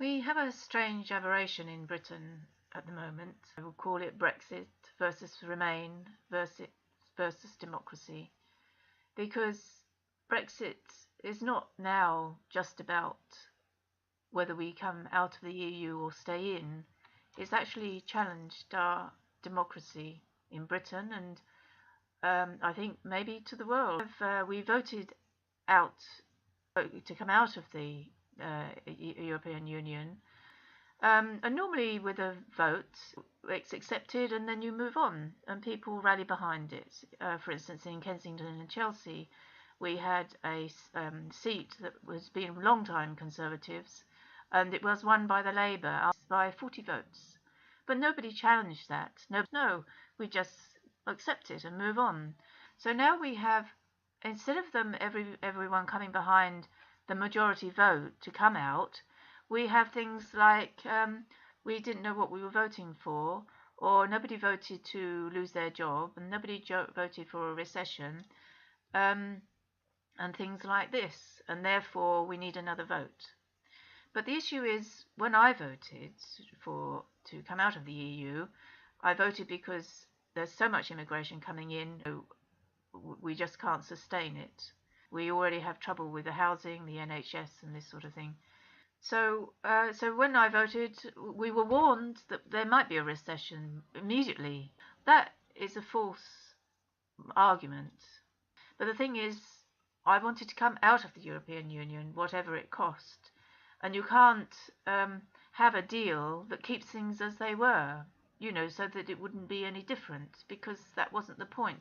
We have a strange aberration in Britain at the moment. I will call it Brexit versus Remain versus democracy, because Brexit is not now just about whether we come out of the EU or stay in. It's actually challenged our democracy in Britain and I think maybe to the world. We voted out to come out of the European Union. And normally with a vote, it's accepted and then you move on and people rally behind it. For instance, in Kensington and Chelsea, we had a seat that was being long-time Conservatives and it was won by the Labour by 40 votes. But nobody challenged that. No, we just accept it and move on. So now we have, instead of everyone coming behind the majority vote to come out, we have things like we didn't know what we were voting for, or nobody voted to lose their job, and nobody voted for a recession, and things like this, and therefore we need another vote. But the issue is, when I voted to come out of the EU, I voted because there's so much immigration coming in, we just can't sustain it. We already have trouble with the housing, the NHS, and this sort of thing. So when I voted, we were warned that there might be a recession immediately. That is a false argument. But the thing is, I wanted to come out of the European Union, whatever it cost. And you can't have a deal that keeps things as they were, so that it wouldn't be any different, because that wasn't the point.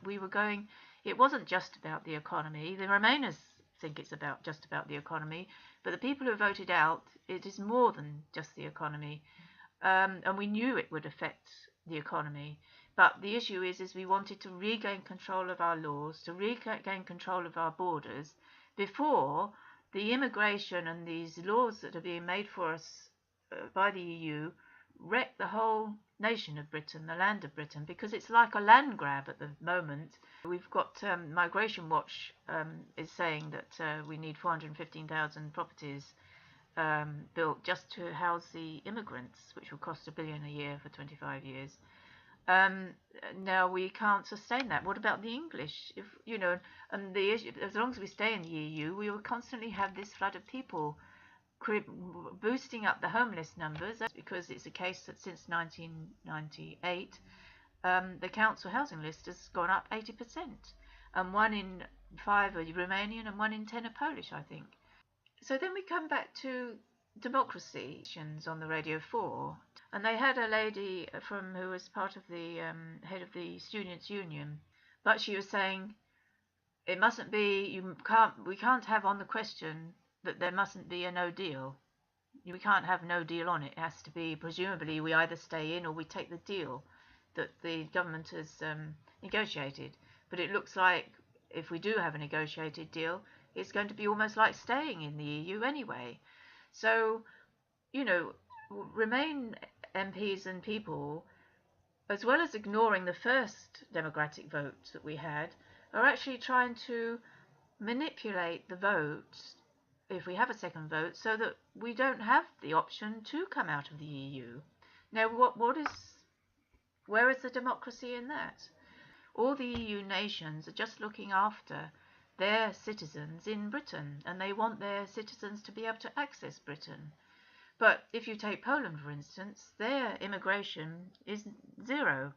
It wasn't just about the economy. The Remainers think it's just about the economy, but the people who voted out, it is more than just the economy, and we knew it would affect the economy. But the issue is we wanted to regain control of our laws, to regain control of our borders, before the immigration and these laws that are being made for us by the EU wreck the whole nation of Britain, the land of Britain, because it's like a land grab at the moment. We've got Migration Watch is saying that we need 415,000 properties built just to house the immigrants, which will cost $1 billion a year for 25 years. Now we can't sustain that. What about the English? And the issue, as long as we stay in the EU, we will constantly have this flood of people boosting up the homeless numbers. That's because it's a case that since 1998, the council housing list has gone up 80%, and 1 in 5 are Romanian and 1 in 10 are Polish, I think. So then we come back to democracy on the Radio 4, and they had a lady who was part of the head of the Students' Union, but she was saying it mustn't be, we can't have on the question that there mustn't be a no deal. We can't have no deal on it. It has to be, presumably, we either stay in or we take the deal that the government has negotiated. But it looks like if we do have a negotiated deal, it's going to be almost like staying in the EU anyway. So, Remain MPs and people, as well as ignoring the first democratic vote that we had, are actually trying to manipulate the vote, if we have a second vote, so that we don't have the option to come out of the EU. Now, where is the democracy in that? All the EU nations are just looking after their citizens in Britain, and they want their citizens to be able to access Britain. But if you take Poland, for instance, their immigration is zero,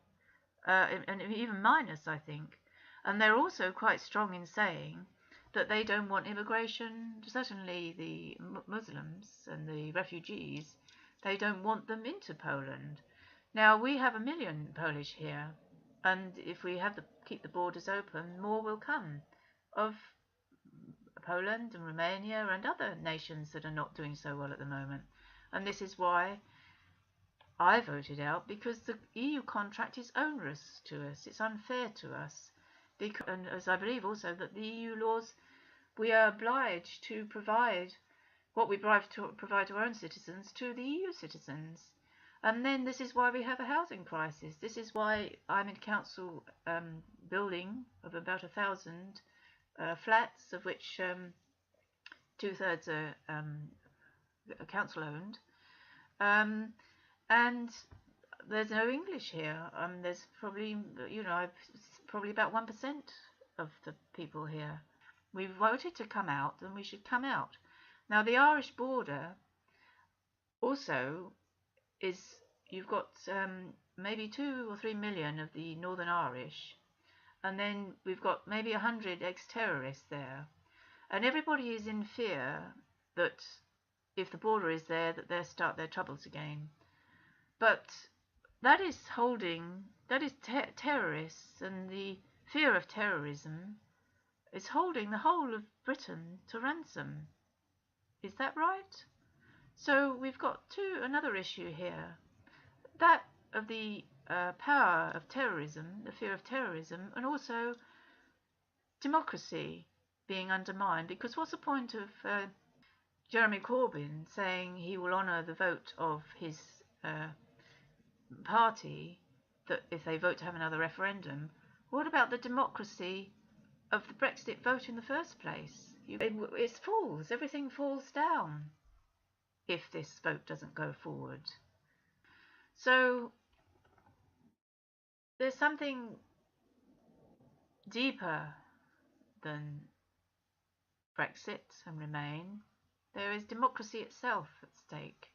and even minus, I think. And they're also quite strong in saying that they don't want immigration, certainly the Muslims and the refugees, they don't want them into Poland. Now, we have 1 million Polish here, and if we keep the borders open, more will come of Poland and Romania and other nations that are not doing so well at the moment. And this is why I voted out, because the EU contract is onerous to us, it's unfair to us. And as I believe also that the EU laws, we are obliged to provide what we provide to our own citizens to the EU citizens. And then this is why we have a housing crisis. This is why I'm in council building of about 1,000 flats, of which 2/3 are council owned. Um, and there's no English here. There's probably, probably about 1% of the people here. We voted to come out, and we should come out. Now, the Irish border also is, you've got maybe 2 or 3 million of the Northern Irish, and then we've got maybe 100 ex-terrorists there, and everybody is in fear that if the border is there, that they'll start their troubles again. But that is terrorists, and the fear of terrorism is holding the whole of Britain to ransom. Is that right? So we've got another issue here, that of the power of terrorism, the fear of terrorism, and also democracy being undermined. Because what's the point of Jeremy Corbyn saying he will honour the vote of his party, that if they vote to have another referendum? What about the democracy of the Brexit vote in the first place? It falls, everything falls down if this vote doesn't go forward. So there's something deeper than Brexit and Remain. There is democracy itself at stake.